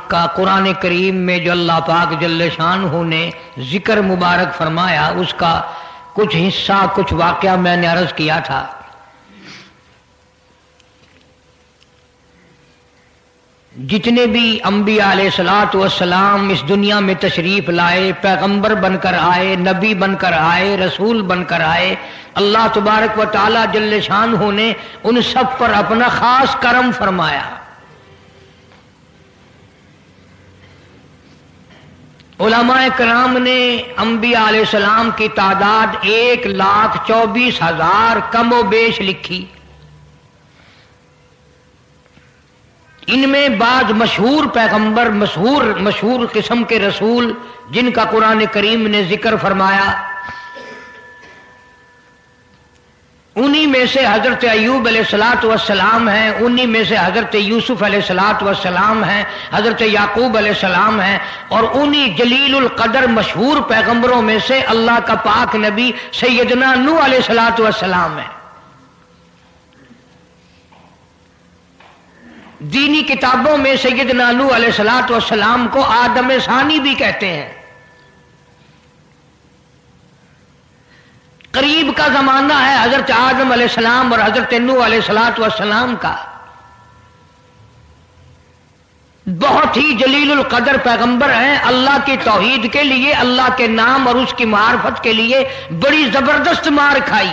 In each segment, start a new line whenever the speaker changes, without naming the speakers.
کا قرآن کریم میں جو اللہ پاک جل شانہ نے ذکر مبارک فرمایا، اس کا کچھ حصہ کچھ واقعہ میں نے عرض کیا تھا۔ جتنے بھی انبیاء علیہ الصلوۃ والسلام اس دنیا میں تشریف لائے، پیغمبر بن کر آئے، نبی بن کر آئے، رسول بن کر آئے، اللہ تبارک و تعالی جل شانہ نے ان سب پر اپنا خاص کرم فرمایا۔ علماء کرام نے انبیاء علیہ السلام کی تعداد 1,24,000 کم و بیش لکھی۔ ان میں بعض مشہور پیغمبر، مشہور قسم کے رسول جن کا قرآن کریم نے ذکر فرمایا، انہی میں سے حضرت ایوب علیہ الصلوۃ والسلام ہیں، انہی میں سے حضرت یوسف علیہ الصلوۃ والسلام ہیں، حضرت یعقوب علیہ السلام ہیں، اور انہی جلیل القدر مشہور پیغمبروں میں سے اللہ کا پاک نبی سیدنا نوح علیہ الصلوۃ والسلام ہیں۔ دینی کتابوں میں سیدنا نوح علیہ الصلوۃ والسلام کو آدم ثانی بھی کہتے ہیں۔ قریب کا زمانہ ہے حضرت آدم علیہ السلام اور حضرت نوح علیہ الصلوۃ والسلام کا۔ بہت ہی جلیل القدر پیغمبر ہیں، اللہ کی توحید کے لیے، اللہ کے نام اور اس کی معرفت کے لیے بڑی زبردست مار کھائی۔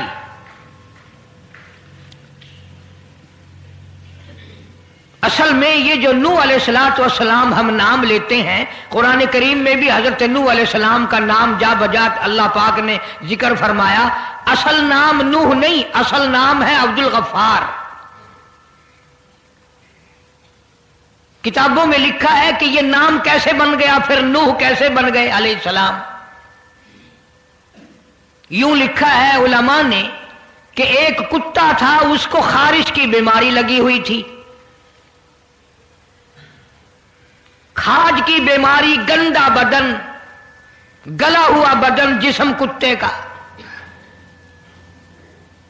اصل میں یہ جو نوح علیہ الصلوۃ والسلام ہم نام لیتے ہیں، قرآن کریم میں بھی حضرت نوح علیہ السلام کا نام جا بجا اللہ پاک نے ذکر فرمایا۔ اصل نام نوح نہیں، اصل نام ہے عبد الغفار۔ کتابوں میں لکھا ہے کہ یہ نام کیسے بن گیا، پھر نوح کیسے بن گئے علیہ السلام۔ یوں لکھا ہے علماء نے کہ ایک کتا تھا، اس کو خارش کی بیماری لگی ہوئی تھی۔ کھاج کی بیماری، گندا بدن، گلا ہوا بدن جسم کتے کا۔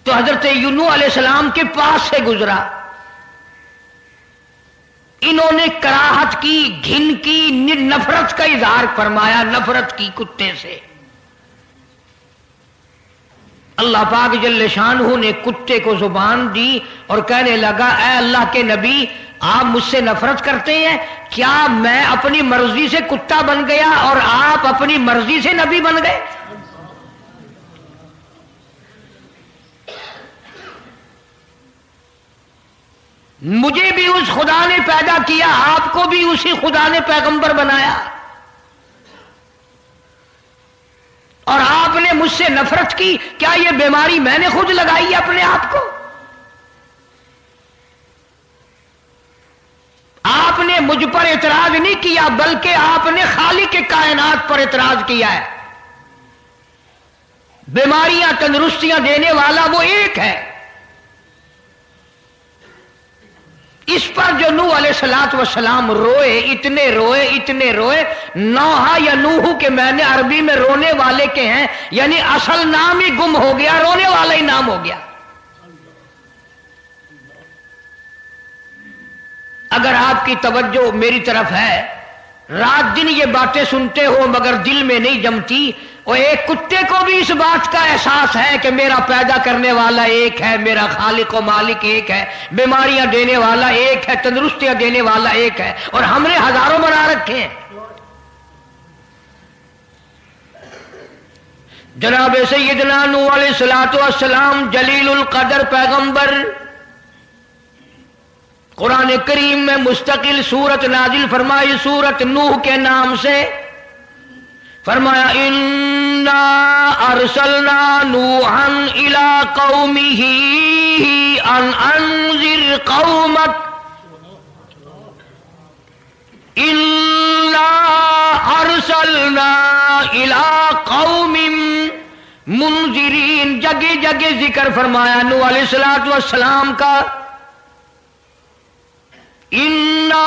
تو حضرت نوح علیہ السلام کے پاس سے گزرا، انہوں نے کراہت کی، گھن کی، نفرت کا اظہار فرمایا، نفرت کی کتے سے۔ اللہ پاک جل شانہ نے کتے کو زبان دی اور کہنے لگا، اے اللہ کے نبی، آپ مجھ سے نفرت کرتے ہیں؟ کیا میں اپنی مرضی سے کتا بن گیا اور آپ اپنی مرضی سے نبی بن گئے؟ مجھے بھی اس خدا نے پیدا کیا، آپ کو بھی اسی خدا نے پیغمبر بنایا، اور آپ نے مجھ سے نفرت کی۔ کیا یہ بیماری میں نے خود لگائی اپنے آپ کو؟ آپ نے مجھ پر اعتراض نہیں کیا، بلکہ آپ نے خالق کائنات پر اعتراض کیا ہے۔ بیماریاں تندرستیاں دینے والا وہ ایک ہے۔ اس پر جو نوح علیہ الصلوۃ والسلام روئے، اتنے روئے، نوحہ یا نوح کے میں نے عربی میں رونے والے کے ہیں، یعنی اصل نام ہی گم ہو گیا، رونے والا ہی نام ہو گیا۔ اگر آپ کی توجہ میری طرف ہے، رات دن یہ باتیں سنتے ہو مگر دل میں نہیں جمتی، اور ایک کتے کو بھی اس بات کا احساس ہے کہ میرا پیدا کرنے والا ایک ہے، میرا خالق و مالک ایک ہے، بیماریاں دینے والا ایک ہے، تندرستیاں دینے والا ایک ہے، اور ہم نے ہزاروں بنا رکھے ہیں۔ جناب سیدنا نوح علیہ الصلوۃ والسلام جلیل القدر پیغمبر، قرآن کریم میں مستقل سورت نازل فرمائی، سورت نوح کے نام سے، فرمایا انا ارسلنا نوحا الی قومہ ان انذر قومک انا ارسلنا الی قوم منذرین۔ جگہ جگہ ذکر فرمایا نوح علیہ الصلوۃ والسلام کا، انا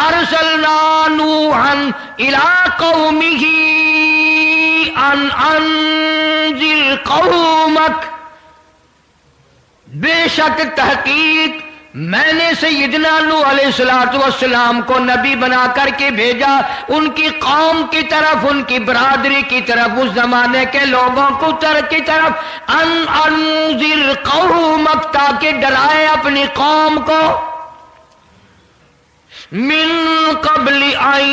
ارسلنا نوحا الی قومہ ان انذر قومک، بے شک تحقیق میں نے سیدنا نوح علیہ السلام کو نبی بنا کر کے بھیجا ان کی قوم کی طرف، ان کی برادری کی طرف، اس زمانے کے لوگوں کو کی طرف، انذر قومک، تاکہ ڈرائے اپنی قوم کو، من قبل ان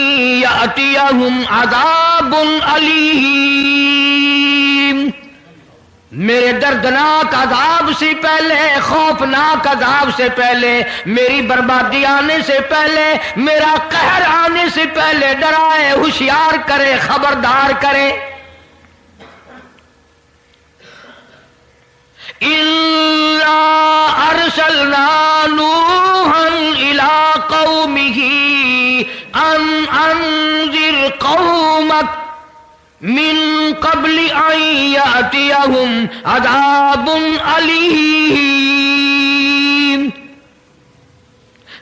یأتیہم عذاب علیم، میرے دردناک عذاب سے پہلے، خوفناک عذاب سے پہلے، میری بربادی آنے سے پہلے، میرا قہر آنے سے پہلے ڈرائے، ہوشیار کرے، خبردار کرے۔ اِنَّا أَرْسَلْنَا نُوحًا إِلَىٰ قَوْمِهِ أَنْ أَنذِرْ قَوْمَكَ من قبل ان یأتیہم عذاب علیم۔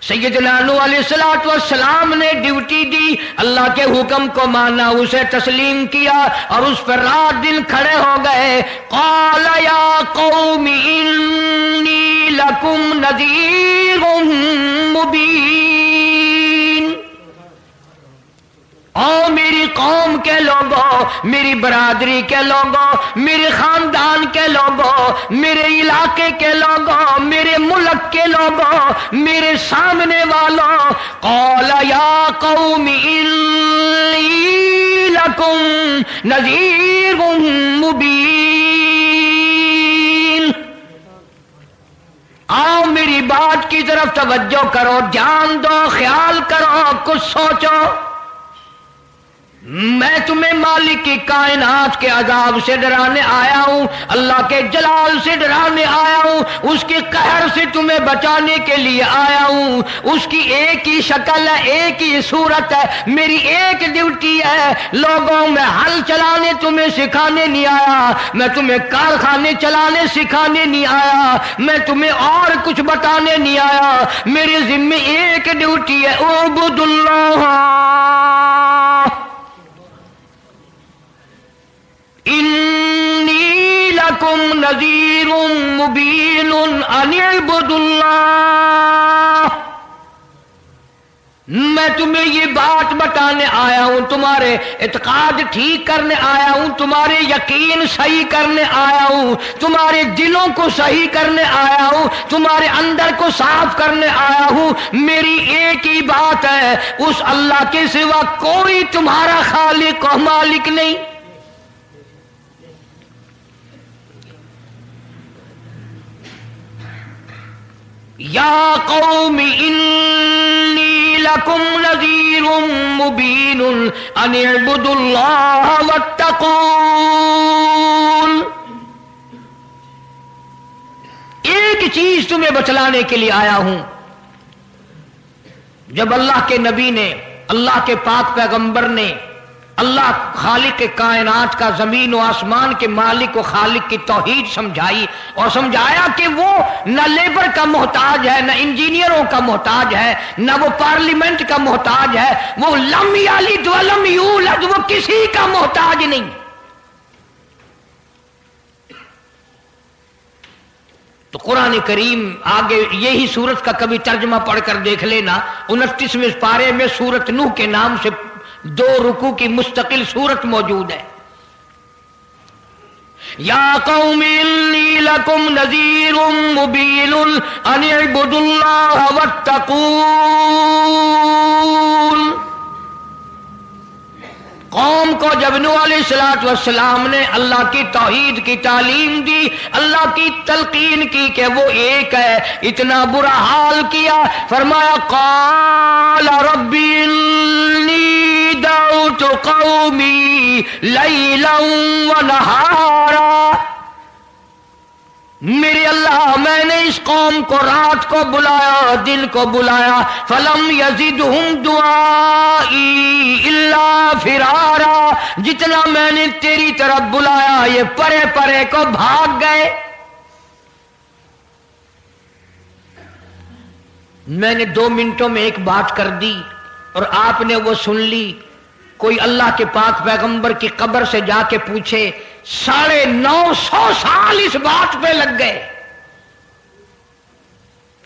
سیدنا نوح علیہ السلام نے ڈیوٹی دی، اللہ کے حکم کو مانا، اسے تسلیم کیا اور اس پر رات دن کھڑے ہو گئے۔ قال یا قوم انی لکم نذیر مبین، او میری قوم کے لوگوں، میری برادری کے لوگوں، میرے خاندان کے لوگوں، میرے علاقے کے لوگوں، میرے ملک کے لوگوں، میرے سامنے والوں، قال یا قوم انی لکم نذیر مبین، آؤ میری بات کی طرف توجہ کرو، جان دو، خیال کرو، کچھ سوچو۔ میں تمہیں مالک کی کائنات کے عذاب سے ڈرانے آیا ہوں، اللہ کے جلال سے ڈرانے آیا ہوں، اس کے قہر سے تمہیں بچانے کے لیے آیا ہوں۔ اس کی ایک ہی شکل ہے، ایک ہی صورت ہے، میری ایک ڈیوٹی ہے۔ لوگوں میں ہل چلانے تمہیں سکھانے نہیں آیا، میں تمہیں کارخانے چلانے سکھانے نہیں آیا، میں تمہیں اور کچھ بتانے نہیں آیا۔ میرے ذمہ ایک ڈیوٹی ہے، اعبدوا اللہ انی لکم نذیر مبین ان اعبدوا اللہ، میں تمہیں یہ بات بتانے آیا ہوں، تمہارے اعتقاد ٹھیک کرنے آیا ہوں، تمہارے یقین صحیح کرنے آیا ہوں، تمہارے دلوں کو صحیح کرنے آیا ہوں، تمہارے اندر کو صاف کرنے آیا ہوں۔ میری ایک ہی بات ہے، اس اللہ کے سوا کوئی تمہارا خالق و مالک نہیں۔ یا قوم انی لکم نذیر مبین ان اعبدوا اللہ واتقون، ایک چیز تمہیں بتلانے کے لیے آیا ہوں۔ جب اللہ کے نبی نے، اللہ کے پاک پیغمبر نے اللہ خالق کائنات کا، زمین و آسمان کے مالک و خالق کی توحید سمجھائی اور سمجھایا کہ وہ نہ لیبر کا محتاج ہے، نہ انجینئروں کا محتاج ہے، نہ وہ پارلیمنٹ کا محتاج ہے، وہ لم یلد ولم یولد، وہ کسی کا محتاج نہیں۔ تو قرآن کریم آگے یہی سورت کا کبھی ترجمہ پڑھ کر دیکھ لینا، 29ویں پارے میں سورت نوح کے نام سے 2 رکوع کی مستقل سورت موجود ہے۔ یا قوم انی لکم نذیر مبین ان اعبدوا اللہ واتقون۔ قوم کو جب نوح علیہ السلام نے اللہ کی توحید کی تعلیم دی، اللہ کی تلقین کی کہ وہ ایک ہے، اتنا برا حال کیا، فرمایا قال رب انی دعوت قومی لیلا ونہارا، میرے اللہ میں نے اس قوم کو رات کو بلایا، دن کو بلایا، فلم یزدہم دعائی الا فرارا، جتنا میں نے تیری طرف بلایا یہ پرے پرے کو بھاگ گئے۔ میں نے 2 منٹوں میں ایک بات کر دی اور آپ نے وہ سن لی۔ کوئی اللہ کے پاک پیغمبر کی قبر سے جا کے پوچھے، 950 سال اس بات پہ لگ گئے،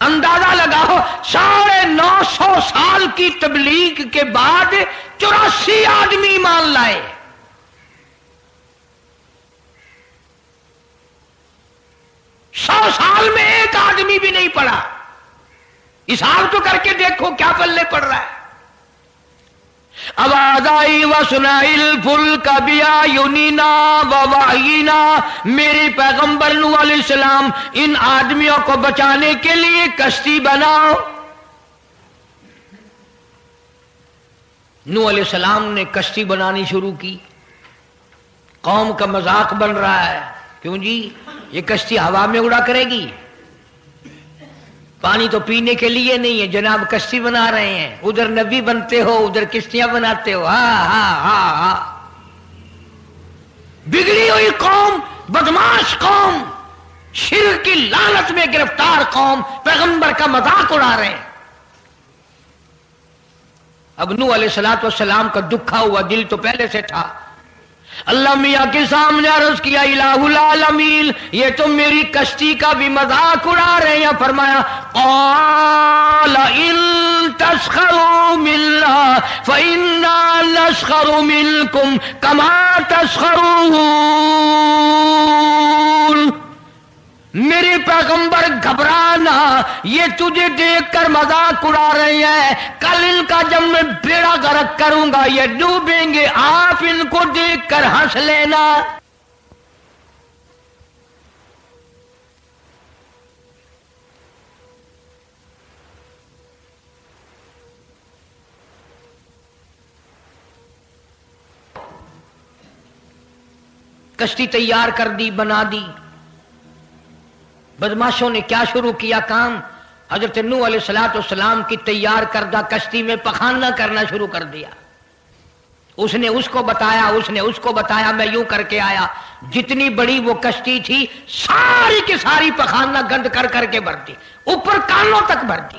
اندازہ لگاؤ 950 سال کی تبلیغ کے بعد 84 آدمی ایمان لائے. 100 سال میں ایک آدمی بھی نہیں پڑا. حساب تو کر کے دیکھو کیا پلے پڑ رہا ہے. آواز آئی وَسُنَعِ الْفُلْكَ بِأَعْيُنِنَا وَوَحْيِنَا، میرے پیغمبر نوح علیہ السلام ان آدمیوں کو بچانے کے لیے کشتی بناؤ. نوح علیہ السلام نے کشتی بنانی شروع کی. قوم کا مذاق بن رہا ہے، کیوں جی یہ کشتی ہوا میں اڑا کرے گی؟ پانی تو پینے کے لیے نہیں ہے جناب، کشتی بنا رہے ہیں. ادھر نبی بنتے ہو ادھر کشتیاں بناتے ہو. ہاں بگڑی ہوئی قوم، بدماش قوم، شرک کی لعنت میں گرفتار قوم پیغمبر کا مذاق اڑا رہے ہیں. اب نوح علیہ السلام کا دکھا ہوا دل تو پہلے سے تھا. اللہ میاں کے سامنے عرض کیا الہ العالمین یہ تو میری کشتی کا بھی مذاق اڑا رہے ہیں. فرمایا قال ان تسخروا منا فإنا نسخر منکم کما تسخرون. میرے پیغمبر گھبرانا، یہ تجھے دیکھ کر مذاق اڑا رہے ہیں. کل ان کا جب میں بیڑا غرق کروں گا یہ ڈوبیں گے، آپ ان کو دیکھ کر ہنس لینا. کشتی تیار کر دی، بنا دی. بدماشوں نے کیا شروع کیا کام؟ حضرت نوح علیہ السلام کی تیار کردہ کشتی میں پخانہ کرنا شروع کر دیا. اس نے اس کو بتایا، اس نے اس کو بتایا، میں یوں کر کے آیا. جتنی بڑی وہ کشتی تھی ساری کی ساری پخانہ گند کر کر کے بھرتی، اوپر کانوں تک بھرتی.